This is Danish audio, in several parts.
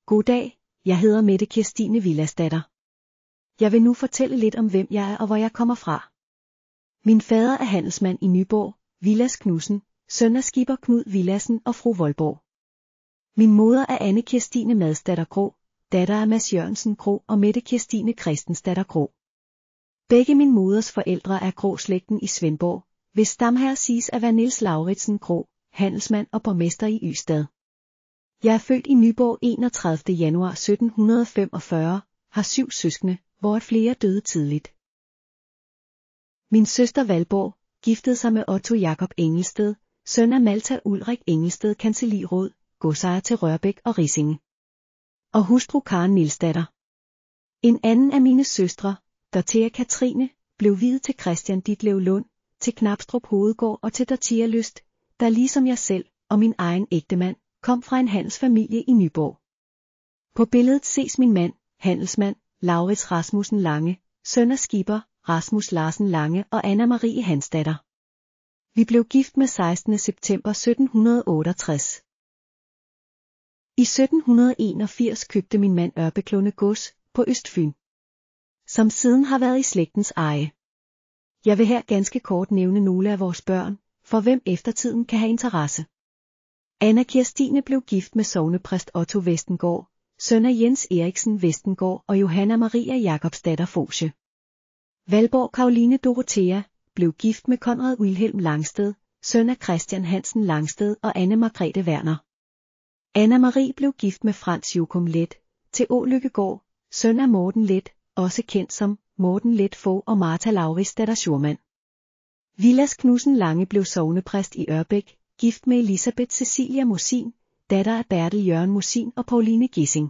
Goddag, jeg hedder Mette Kirstine Villasdatter. Jeg vil nu fortælle lidt om hvem jeg er og hvor jeg kommer fra. Min fader er handelsmand i Nyborg, Villads Knudsen, søn af skipper Knud Villassen og fru Voldborg. Min moder er Anne Kirstine Madsdatter Grå, datter af Mads Jørgensen Grå og Mette Kirstine Christensdatter Grå. Begge min moders forældre er Grå-slægten i Svendborg, hvis stamherre siges at være Niels Lauritsen Grå, handelsmand og borgmester i Ystad. Jeg er født i Nyborg 31. januar 1745, har 7 søskende, hvor flere døde tidligt. Min søster Valborg giftede sig med Otto Jakob Engelsted, søn af Malta Ulrik Engelsted kancelliråd, godsejer til Rørbæk og Risinge. Og hustru Karen Nielsdatter. En anden af mine søstre, Dorthea Katrine, blev viet til Christian Ditlev Lund, til Knabstrup Hovedgård og til Dorthea Lyst, der ligesom jeg selv og min egen ægtemand, kom fra en handelsfamilie i Nyborg. På billedet ses min mand, handelsmand, Laurits Rasmussen Lange, søn af skipper, Rasmus Larsen Lange og Anna Marie Hansdatter. Vi blev gift med 16. september 1768. I 1781 købte min mand Ørbeklunde gods på Østfyn, som siden har været i slægtens eje. Jeg vil her ganske kort nævne nogle af vores børn, for hvem eftertiden kan have interesse. Anna Kirstine blev gift med sognepræst Otto Vestengård, søn af Jens Eriksen Vestengård og Johanna Maria Jakobsdatter Fogsche. Valborg Caroline Dorothea blev gift med Conrad Wilhelm Langsted, søn af Christian Hansen Langsted og Anne Margrethe Werner. Anna Marie blev gift med Frans Jokum Let, til Ålykkegaard, søn af Morten Let, også kendt som Morten Let Fogh og Martha Lauridsdatter Schurman. Villads Knudsen Lange blev sognepræst i Ørbæk, gift med Elisabeth Cecilia Mosin, datter af Bertel Jørgen Mosin og Pauline Gissing.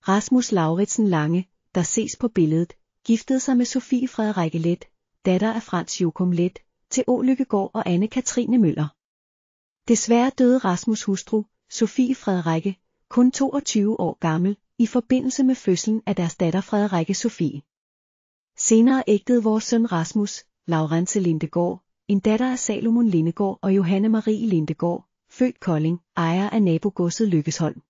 Rasmus Lauritsen Lange, der ses på billedet, giftede sig med Sofie Frederikke Let, datter af Frans Jokum Let, til Ålykkegaard og Anne Katrine Møller. Desværre døde Rasmus' hustru, Sofie Frederikke, kun 22 år gammel, i forbindelse med fødslen af deres datter Frederikke Sofie. Senere ægtede vores søn Rasmus, Laurence Lindegård, en datter af Salomon Lindegård og Johanne Marie Lindegård, født Kolding, ejer af nabogodset Lykkesholm.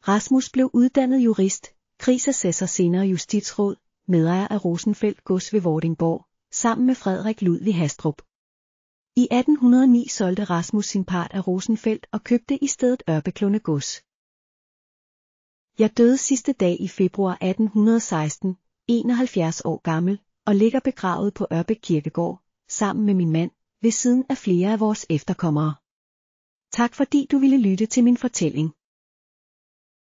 Rasmus blev uddannet jurist, krigsassessor senere justitsråd, medejer af Rosenfeldt gods ved Vordingborg, sammen med Frederik Ludvig Hastrup. I 1809 solgte Rasmus sin part af Rosenfeldt og købte i stedet Ørbeklunde gods. Jeg døde sidste dag i februar 1816, 71 år gammel, og ligger begravet på Ørbæk Kirkegård, sammen med min mand, ved siden af flere af vores efterkommere. Tak fordi du ville lytte til min fortælling.